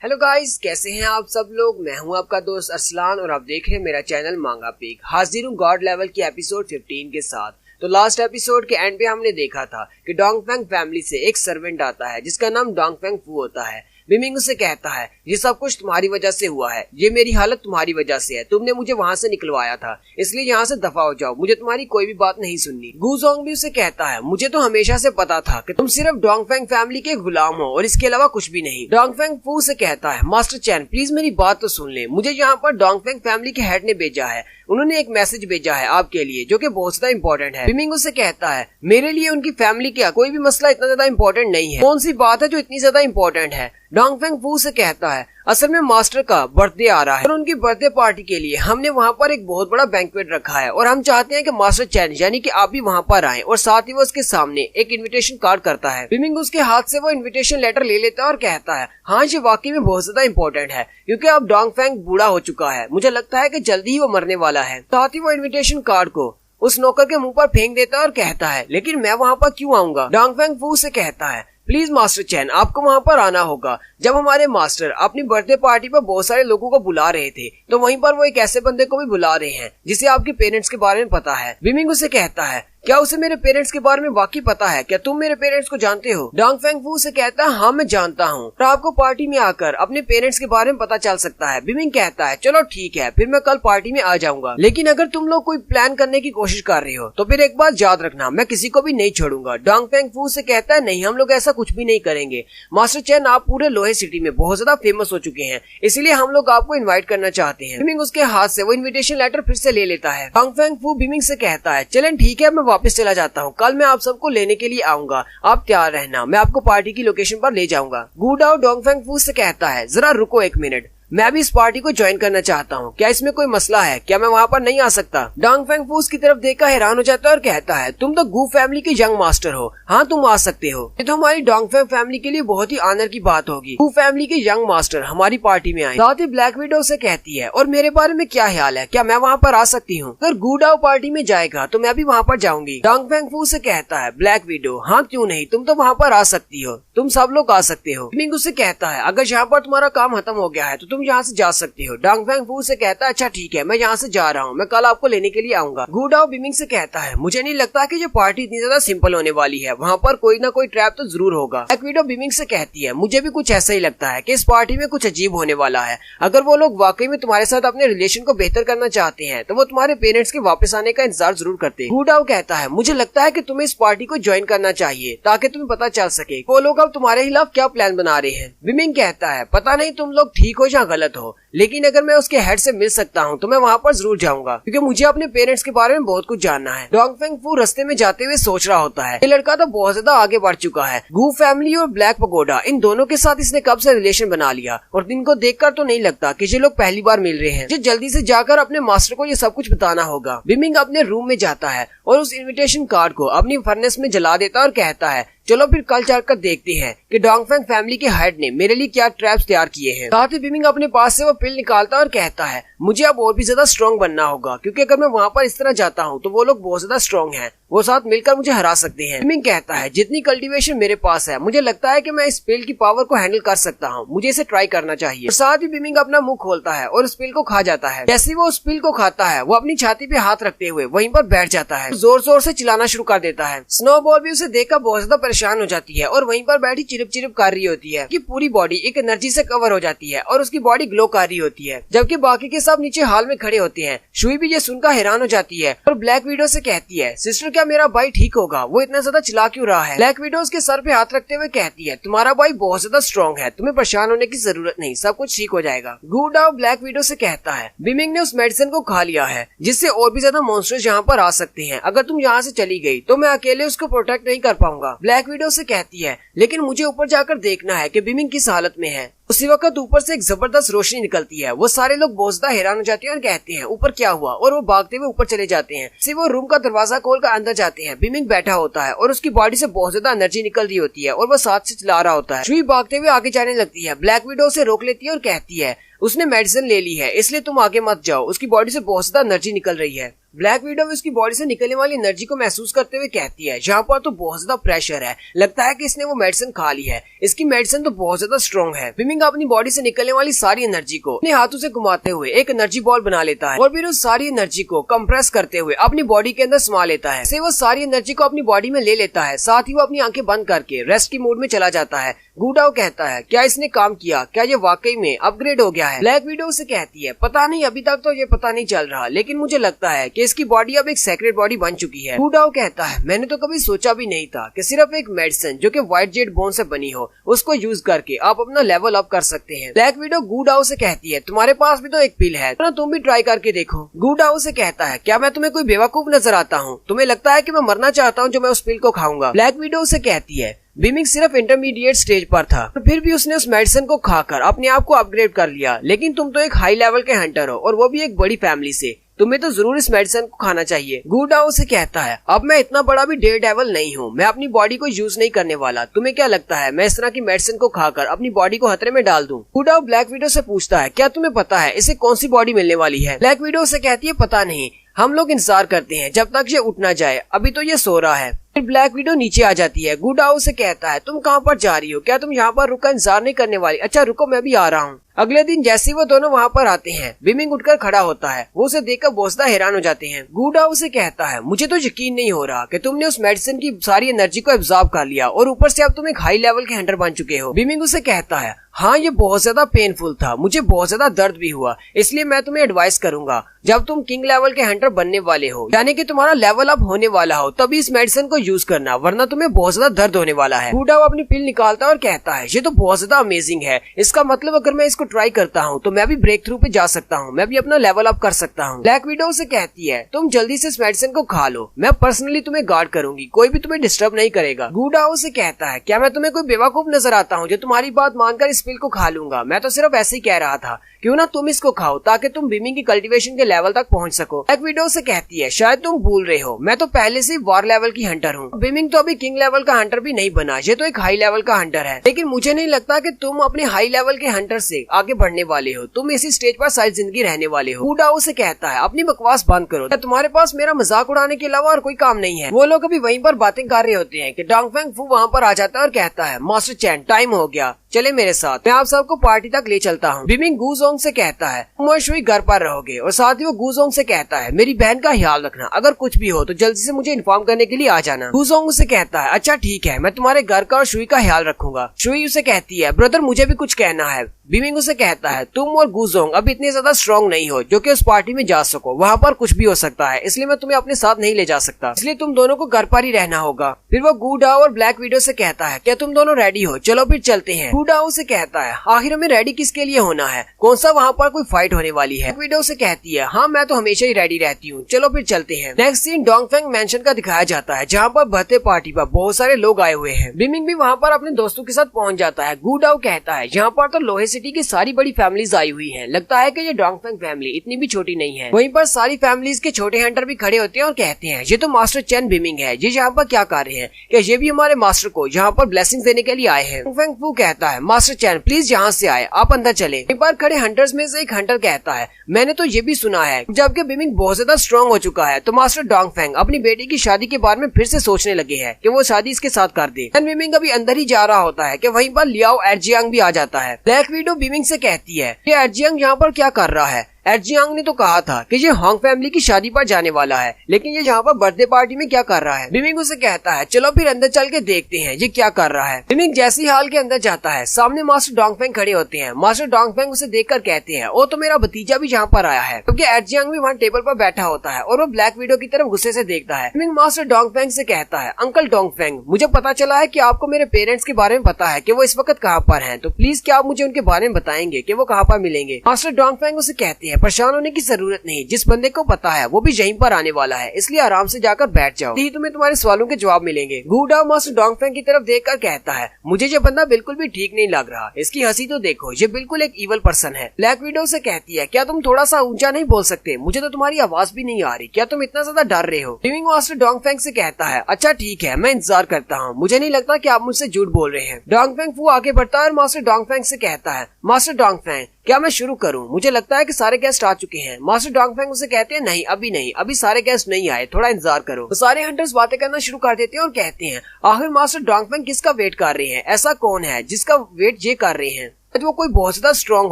Hello guys, कैसे हैं आप सब लोग। मैं हूं आपका दोस्त अरसलान और आप देख रहे हैं मेरा चैनल मांगा पिक। हाजिर हूं गॉड लेवल की एपिसोड 15 के साथ। तो लास्ट एपिसोड के एंड पे हमने देखा था कि डोंगफेंग फैमिली से एक सर्वेंट आता है जिसका नाम डोंगफेंग फू होता है। बिमिंग उसे कहता है ये सब कुछ तुम्हारी वजह से हुआ है, ये मेरी हालत तुम्हारी वजह से है, तुमने मुझे वहाँ से निकलवाया था, इसलिए यहाँ से दफा हो जाओ, मुझे तुम्हारी कोई भी बात नहीं सुननी। गूजोंग भी उसे कहता है मुझे तो हमेशा से पता था कि तुम सिर्फ डोंगफेंग फैमिली के गुलाम हो और इसके अलावा कुछ भी नहीं। डोंगफेंग फू से कहता है मास्टर चैन प्लीज मेरी बात तो सुन ले, मुझे यहाँ पर डोंगफेंग फैमिली के हेड ने भेजा है, उन्होंने एक मैसेज भेजा है आपके लिए जो कि बहुत ज्यादा इंपॉर्टेंट है। बिमिंग उसे कहता है मेरे लिए उनकी फैमिली का कोई भी मसला इतना ज्यादा इंपॉर्टेंट नहीं है, कौन सी बात है जो इतनी ज्यादा इंपॉर्टेंट है। डोंगफेंग फू से कहता है असल में मास्टर का बर्थडे आ रहा है और उनकी बर्थडे पार्टी के लिए हमने वहाँ पर एक बहुत बड़ा बैंक्वेट रखा है और हम चाहते हैं कि मास्टर चैन यानी कि आप भी वहाँ पर आएं। और साथ ही वो उसके सामने एक इनविटेशन कार्ड करता है। बिमिंग उसके हाथ से वो इनविटेशन लेटर ले लेता है और कहता है हाँ ये वाकई में बहुत ज्यादा इंपॉर्टेंट है क्योंकि अब डोंगफेंग बूढ़ा हो चुका है, मुझे लगता है कि जल्दी ही वो मरने वाला है। साथ ही वो इन्विटेशन कार्ड को उस नौकर के मुंह पर फेंक देता है और कहता है लेकिन मैं वहाँ पर क्यों आऊंगा। डोंगफेंग फू से कहता है प्लीज मास्टर चैन आपको वहाँ पर आना होगा। जब हमारे मास्टर अपनी बर्थडे पार्टी पर बहुत सारे लोगों को बुला रहे थे तो वहीं पर वो एक ऐसे बंदे को भी बुला रहे हैं जिसे आपके पेरेंट्स के बारे में पता है। बिमिंग उसे कहता है क्या उसे मेरे पेरेंट्स के बारे में वाकई पता है, क्या तुम मेरे पेरेंट्स को जानते हो। डोंगफेंग फू से कहता है हाँ मैं जानता हूँ और आपको पार्टी में आकर अपने पेरेंट्स के बारे में पता चल सकता है। बिमिंग कहता है चलो ठीक है फिर मैं कल पार्टी में आ जाऊंगा, लेकिन अगर तुम लोग कोई प्लान करने की कोशिश कर रहे हो तो फिर एक बात याद रखना मैं किसी को भी नहीं छोड़ूंगा। डोंगफेंग फू से कहता है नहीं हम लोग ऐसा कुछ भी नहीं करेंगे मास्टर चैन, आप पूरे लोहे सिटी में बहुत ज्यादा फेमस हो चुके हैं इसलिए हम लोग आपको इन्वाइट करना चाहते हैं। बिमिंग उसके हाथ से वो इन्विटेशन लेटर फिर से ले लेता है। डोंगफेंग फू बिमिंग से कहता है चलें ठीक है मैं वापस चला जाता हूँ, कल मैं आप सबको लेने के लिए आऊंगा, आप तैयार रहना, मैं आपको पार्टी की लोकेशन पर ले जाऊंगा। गूडाओ डोंगफेंग फू से कहता है जरा रुको एक मिनट, मैं भी इस पार्टी को ज्वाइन करना चाहता हूँ, क्या इसमें कोई मसला है, क्या मैं वहाँ पर नहीं आ सकता। डोंगफेंग फू की तरफ देखकर हैरान हो जाता है और कहता है तुम तो गू फैमिली के यंग मास्टर हो, हाँ तुम आ सकते हो, ये तो हमारी डोंगफेंग फैमिली के लिए बहुत ही ऑनर की बात होगी, गू फैमिली के यंग मास्टर हमारी पार्टी में आए। साथ ही ब्लैक विडो से कहती है और मेरे बारे में क्या ख्याल है, क्या मैं वहाँ पर आ सकती हूँ, अगर गूडाओ पार्टी में जाएगा तो मैं भी वहाँ पर जाऊंगी। डोंगफेंग फू से कहता है ब्लैक विडो हाँ क्यों नहीं, तुम तो वहाँ पर आ सकती हो, तुम सब लोग आ सकते हो। बिमिंग उससे कहता है अगर यहाँ पर तुम्हारा काम खत्म हो गया है तो तुम यहाँ से जा सकते हो। डोंगफेंग फू से कहता है अच्छा ठीक है मैं यहाँ से जा रहा हूँ, मैं कल आपको लेने के लिए आऊंगा। गूडाओ बिमिंग से कहता है मुझे नहीं लगता कि ये पार्टी इतनी ज्यादा सिंपल होने वाली है, वहाँ पर कोई ना कोई ट्रैप तो जरूर होगा। ब्लैक विडो बिमिंग से कहती है मुझे भी कुछ ऐसा ही लगता है कि इस पार्टी में कुछ अजीब होने वाला है, अगर वो लोग वाकई में तुम्हारे साथ अपने रिलेशन को बेहतर करना चाहते हैं तो वो तुम्हारे पेरेंट्स के वापस आने का इंतजार जरूर करते हैं। गूडाओ कहता है मुझे लगता है कि तुम्हें इस पार्टी को ज्वाइन करना चाहिए ताकि तुम्हें पता चल सके वो लोग अब तुम्हारे खिलाफ क्या प्लान बना रहे हैं। बिमिंग कहता है पता नहीं तुम लोग ठीक हो या गलत हो, लेकिन अगर मैं उसके हेड से मिल सकता हूँ तो मैं वहाँ पर जरूर जाऊंगा क्योंकि मुझे अपने पेरेंट्स के बारे में बहुत कुछ जानना है। डोंगफेंग फू रास्ते में जाते हुए सोच रहा होता है ये लड़का तो बहुत ज्यादा आगे बढ़ चुका है, गू फैमिली और ब्लैक पगोडा इन दोनों के साथ इसने कब से रिलेशन बना लिया और इनको देखकर तो नहीं लगता कि ये लोग पहली बार मिल रहे हैं। ये जल्दी से जाकर अपने मास्टर को ये सब कुछ बताना होगा। बिमिंग अपने रूम में जाता है और उस इन्विटेशन कार्ड को अपनी फर्नेस में जला देता है और कहता है चलो फिर कल चलकर देखते हैं कि डोंगफेंग फैमिली के हेड ने मेरे लिए क्या ट्रैप्स तैयार किए हैं। साथ ही बिमिंग अपने पास से वो पिल निकालता और कहता है मुझे अब और भी ज्यादा स्ट्रॉन्ग बनना होगा क्योंकि अगर मैं वहाँ पर इस तरह जाता हूँ तो वो लोग बहुत ज्यादा स्ट्रॉन्ग हैं, वो साथ मिलकर मुझे हरा सकते हैं। बिमिंग कहता है जितनी कल्टीवेशन मेरे पास है मुझे लगता है कि मैं इस पिल की पावर को हैंडल कर सकता हूँ, मुझे इसे ट्राई करना चाहिए। और साथ ही बिमिंग अपना मुंह खोलता है और उस पिल को खा जाता है। जैसे वो उस पिल को खाता है वो अपनी छाती पे हाथ रखते हुए वहीं पर बैठ जाता है, जोर जोर से चिल्लाना शुरू कर देता है। स्नोबॉल भी उसे देखकर बहुत ज्यादा परेशान हो जाती है और वहीं पर बैठी चिरप चिरप कर रही होती है कि पूरी बॉडी एक एनर्जी से कवर हो जाती है और उसकी बॉडी ग्लो कर रही होती है, जबकि बाकी के सब नीचे हाल में खड़े होते हैं। शुई भी ये सुनकर हैरान हो जाती है और ब्लैक विडो से कहती है सिस्टर क्या मेरा भाई ठीक होगा, वो इतना ज्यादा चिल्ला क्यों रहा है। ब्लैक विडो उसके सर पे हाथ रखते हुए कहती है तुम्हारा भाई बहुत ज्यादा स्ट्रॉन्ग है, तुम्हें परेशान होने की जरूरत नहीं, सब कुछ ठीक हो जाएगा। गूडाओ ब्लैक विडो से कहता है बिमिंग ने उस मेडिसिन को खा लिया है जिससे और भी ज्यादा मॉन्स्टर्स यहाँ पर आ सकते हैं, अगर तुम यहाँ से चली गई तो मैं अकेले उसको प्रोटेक्ट नहीं कर पाऊंगा। ब्लैक विडो से कहती है लेकिन मुझे ऊपर जाकर देखना है कि बिमिंग किस हालत में है। उसी वक्त ऊपर से एक जबरदस्त रोशनी निकलती है, वो सारे लोग बहुत ज्यादा हैरान हो जाते हैं और कहते हैं ऊपर क्या हुआ, और वो भागते हुए ऊपर चले जाते हैं। फिर वो रूम का दरवाजा खोलकर अंदर जाते हैं। बिमिंग बैठा होता है और उसकी बॉडी से बहुत ज्यादा एनर्जी निकल रही होती है और वो साथ से चिल्ला रहा होता है। शुई भागते हुए आगे जाने लगती है, ब्लैक विडो से रोक लेती है और कहती है उसने मेडिसिन ले ली है इसलिए तुम आगे मत जाओ, उसकी बॉडी से बहुत ज्यादा एनर्जी निकल रही है। ब्लैक विडो उसकी बॉडी से निकलने वाली एनर्जी को महसूस करते हुए कहती है यहाँ पर तो बहुत ज्यादा प्रेशर है, लगता है कि इसने वो मेडिसिन खा ली है, इसकी मेडिसिन तो बहुत ज्यादा स्ट्रॉन्ग है। बिमिंग अपनी बॉडी से निकलने वाली सारी एनर्जी को अपने हाथों से घुमाते हुए एक एनर्जी बॉल बना लेता है और फिर उस सारी एनर्जी को कंप्रेस करते हुए अपनी बॉडी के अंदर समा लेता है। से वो सारी एनर्जी को अपनी बॉडी में ले लेता है, साथ ही वो अपनी आंखें बंद करके रेस्ट की मूड में चला जाता है। गूडाओ कहता है क्या इसने काम किया, क्या ये वाकई में अपग्रेड हो गया है। ब्लैक विडो से कहती है पता नहीं, अभी तक तो ये पता नहीं चल रहा, लेकिन मुझे लगता है कि इसकी बॉडी अब एक सेक्रेट बॉडी बन चुकी है। गूडाओ कहता है मैंने तो कभी सोचा भी नहीं था कि सिर्फ एक मेडिसिन जो कि व्हाइट जेड बोन से बनी हो उसको यूज करके आप अपना लेवल अप कर सकते हैं। ब्लैक विडो गूडाओ से कहती है तुम्हारे पास भी तो एक पिल है, तो तुम भी ट्राई करके देखो। गूडाओ से कहता है क्या मैं तुम्हें कोई बेवकूफ नजर आता हूँ, तुम्हें लगता है कि मैं मरना चाहता हूँ जो मैं उस पिल को खाऊंगा। ब्लैक विडो से कहती है बीमिंग सिर्फ इंटरमीडिएट स्टेज पर था, तो फिर भी उसने उस मेडिसिन को खाकर अपने आप को अपग्रेड कर लिया, लेकिन तुम तो एक हाई लेवल के हंटर हो और वो भी एक बड़ी फैमिली से, तुम्हें तो जरूर इस मेडिसिन को खाना चाहिए। गूडाओ से कहता है अब मैं इतना बड़ा भी डेयर डेविल नहीं हूँ, मैं अपनी बॉडी को यूज नहीं करने वाला, तुम्हें क्या लगता है मैं इस तरह की मेडिसिन को खाकर अपनी बॉडी को खतरे में डाल दूं। गूडाओ ब्लैक विडो से पूछता है क्या तुम्हें पता है इसे कौन सी बॉडी मिलने वाली है। ब्लैक विडो से कहती है पता नहीं, हम लोग इंतजार करते हैं जब तक ये उठ ना जाए, अभी तो ये सो रहा है। फिर ब्लैक विडो नीचे आ जाती है। गूडाओ से कहता है तुम कहाँ पर जा रही हो, क्या तुम यहाँ पर रुका इंतजार नहीं करने वाली? अच्छा रुको मैं भी आ रहा हूँ। अगले दिन जैसे ही वो दोनों वहाँ पर आते हैं, बिमिंग उठकर खड़ा होता है, वो उसे देखकर बहुत ज्यादा हैरान हो जाते हैं। गूडाओ से कहता है मुझे तो यकीन नहीं हो रहा कि तुमने उस मेडिसिन की सारी एनर्जी को एब्जॉर्ब कर लिया और ऊपर से अब तुम एक हाई लेवल के हंटर बन चुके हो। बिमिंग उसे कहता है हाँ ये बहुत ज्यादा पेनफुल था, मुझे बहुत ज्यादा दर्द भी हुआ, इसलिए मैं तुम्हें एडवाइस करूंगा जब तुम किंग लेवल के हंटर बनने वाले हो, यानी कि तुम्हारा लेवल अप होने वाला हो, तभी इस मेडिसिन को यूज करना, वरना तुम्हें बहुत ज्यादा दर्द होने वाला है। गूडाओ अपनी पिल निकालता है और कहता है ये तो बहुत ज्यादा अमेजिंग है, इसका मतलब अगर मैं इसको ट्राई करता हूँ तो मैं भी ब्रेक थ्रू पे जा सकता हूँ, मैं भी अपना लेवल अप कर सकता हूँ। ब्लैक विडो से कहती है तुम जल्दी से इस मेडिसिन को खा लो, मैं पर्सनली तुम्हें गार्ड करूंगी, कोई भी तुम्हें डिस्टर्ब नहीं करेगा। गूडाओ से कहता है क्या मैं तुम्हें कोई बेवकूफ नजर आता हूँ जो तुम्हारी बात मानकर इस पिल को खा लूंगा, मैं तो सिर्फ ऐसे ही कह रहा था, क्यों ना तुम इसको खाओ ताकि तुम बिमिंग की कल्टीवेशन के लेवल तक पहुंच सको। ब्लैक विडो से कहती है शायद तुम भूल रहे हो, मैं तो पहले से वॉर लेवल की हंटर हूँ, बिमिंग तो अभी किंग लेवल का हंटर भी नहीं बना, ये तो एक हाई लेवल का हंटर है, लेकिन मुझे नहीं लगता कि तुम अपने हाई लेवल के हंटर से आगे बढ़ने वाले हो, तुम इसी स्टेज पर सारी जिंदगी रहने वाले हो। गूडाओ से कहता है अपनी बकवास बंद करो, तुम्हारे पास मेरा मजाक उड़ाने के अलावा और कोई काम नहीं है। वो लोग अभी वहीं पर बातें कर रहे होते हैं कि डोंगफेंग फू वहाँ पर आ जाता है और कहता है मास्टर चैन टाइम हो गया, चले मेरे साथ, मैं आप सबको पार्टी तक ले चलता हूँ। बिमिंग गूजोंग से कहता है तुम और शुई घर पर रहोगे, और साथ ही वो गूजोंग से कहता है मेरी बहन का ख्याल रखना, अगर कुछ भी हो तो जल्दी से मुझे इन्फॉर्म करने के लिए आ जाना। गूजोंग से कहता है अच्छा ठीक है, मैं तुम्हारे घर का और शुई का ख्याल रखूंगा। शुई उसे कहती है ब्रदर मुझे भी कुछ कहना है। बिमिंग उसे कहता है तुम और गूजोंग अब इतने ज्यादा स्ट्रॉन्ग नहीं हो जो कि उस पार्टी में जा सको, वहाँ पर कुछ भी हो सकता है, इसलिए मैं तुम्हें अपने साथ नहीं ले जा सकता, इसलिए तुम दोनों को घर पर ही रहना होगा। फिर वो गूडाओ और ब्लैक विडो से कहता है क्या तुम दोनों रेडी हो, चलो फिर चलते हैं। गूडाओ से कहता है आखिर हमें रेडी किसके लिए होना है, कौन सा वहाँ पर कोई फाइट होने वाली है। विडो से कहती है हाँ मैं तो हमेशा ही रेडी रहती हूँ, चलो फिर चलते हैं। नेक्स्ट सीन डोंगफेंग मेंशन का दिखाया जाता है जहाँ पर बर्थडे पार्टी पर बहुत सारे लोग आए हुए हैं। बिमिंग भी वहाँ पर अपने दोस्तों के साथ पहुँच जाता है। गूडाओ कहता है यहाँ पर तो लोहे सिटी की सारी बड़ी फैमिलीज आई हुई हैं, लगता है कि ये डोंगफेंग फैमिली इतनी भी छोटी नहीं है। वहीं पर सारी फैमिलीज के छोटे हंटर भी खड़े होते हैं और कहते हैं ये तो मास्टर चैन बिमिंग है, ये यहाँ पर क्या कर रहे हैं, क्या ये भी हमारे मास्टर को यहाँ पर ब्लेसिंग देने के लिए आए हैं। डोंगफेंग फू कहता है मास्टर चैन प्लीज यहाँ से आए, आप अंदर चले। एक बार खड़े हंटर्स में से एक हंटर कहता है मैंने तो ये भी सुना है जबकि बिमिंग बहुत ज्यादा स्ट्रॉन्ग हो चुका है तो मास्टर डोंगफेंग अपनी बेटी की शादी के बारे में फिर से सोचने लगे हैं कि वो शादी इसके साथ कर दे। बिमिंग अभी अंदर ही जा रहा होता है कि वहीं पर लियाओ एडजियांग भी आ जाता है। ब्लैक विडो बिमिंग से कहती है ये एडजियांग यहाँ पर क्या कर रहा है, एडजियांग ने तो कहा था कि ये होंग फैमिली की शादी पर जाने वाला है, लेकिन ये यहाँ पर बर्थडे पार्टी में क्या कर रहा है। बिमिंग उसे कहता है चलो फिर अंदर चल के देखते हैं ये क्या कर रहा है। बिमिंग जैसी हाल के अंदर जाता है सामने मास्टर डोंगफेंग खड़े होते हैं। मास्टर डोंगफेंग उसे देखकर कहते हैं ओ तो मेरा भतीजा भी यहाँ पर आया है, क्योंकि एडजियांग भी वहाँ टेबल पर बैठा होता है और वो ब्लैक विडो की तरफ गुस्से से देखता है। बिमिंग मास्टर डोंगफेंग से कहता है अंकल डोंगफेंग मुझे पता चला है कि आपको मेरे पेरेंट्स के बारे में पता है कि वो इस वक्त कहाँ पर हैं, तो प्लीज क्या आप मुझे उनके बारे में बताएंगे कि वो कहाँ पर मिलेंगे। मास्टर डोंगफेंग उसे कहते हैं परेशान होने की जरूरत नहीं, जिस बंदे को पता है वो भी यहीं पर आने वाला है, इसलिए आराम से जाकर बैठ जाओ, यही तुम्हें तुम्हारे सवालों के जवाब मिलेंगे। गूडाओ मास्टर डोंगफेंग की तरफ देखकर कहता है मुझे ये बंदा बिल्कुल भी ठीक नहीं लग रहा, इसकी हंसी तो देखो, ये बिल्कुल एक इवल पर्सन है। ब्लैक विडो से कहती है क्या तुम थोड़ा सा ऊंचा नहीं बोल सकते, मुझे तो तुम्हारी आवाज भी नहीं आ रही, क्या तुम इतना ज्यादा डर रहे हो। लिविंग मास्टर डोंगफेंग से कहता है अच्छा ठीक है मैं इंतजार करता हूँ, मुझे नहीं लगता कि आप मुझसे झूठ बोल रहे हैं। डोंगफेंग फू आगे बढ़ता है और मास्टर डोंगफेंग से कहता है मास्टर डोंगफेंग क्या मैं शुरू करूं, मुझे लगता है कि सारे गेस्ट आ चुके हैं। मास्टर डोंगफेंग उसे कहते हैं नहीं अभी नहीं, अभी सारे गेस्ट नहीं आए, थोड़ा इंतजार करो। तो सारे हंटर्स बातें करना शुरू कर देते हैं और कहते हैं आखिर मास्टर डोंगफेंग किसका वेट कर रहे हैं, ऐसा कौन है जिसका वेट ये कर रहे हैं। वो कोई बहुत ज्यादा स्ट्रॉन्ग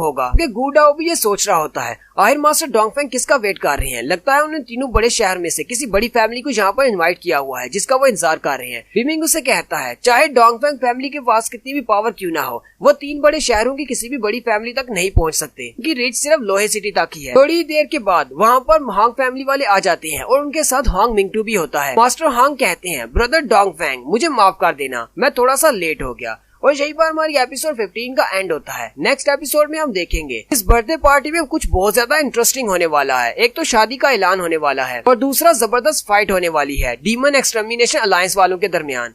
होगा, क्योंकि गुडाओ भी ये सोच रहा होता है आखिर मास्टर डोंगफेंग किसका वेट कर रहे हैं। लगता है उन्हें तीनों बड़े शहर में से किसी बड़ी फैमिली को यहाँ पर इनवाइट किया हुआ है जिसका वो इंतजार कर रहे हैं। बिमिंग उसे कहता है चाहे डोंगफेंग फैमिली के पास कितनी भी पावर क्यों ना हो, वो 3 बड़े शहरों की किसी भी बड़ी फैमिली तक नहीं पहुँच सकते, क्योंकि रीच सिर्फ लोहे सिटी तक ही है। थोड़ी देर के बाद वहाँ पर हांग फैमिली वाले आ जाते हैं और उनके साथ हांग मिंगटू भी होता है। मास्टर हांग कहते हैं ब्रदर डोंगफेंग मुझे माफ कर देना, मैं थोड़ा सा लेट हो गया। और यही पर हमारी एपिसोड 15 का एंड होता है। नेक्स्ट एपिसोड में हम देखेंगे इस बर्थडे पार्टी में कुछ बहुत ज्यादा इंटरेस्टिंग होने वाला है। एक तो शादी का ऐलान होने वाला है और दूसरा जबरदस्त फाइट होने वाली है डीमन एक्सटर्मिनेशन अलायंस वालों के दरमियान।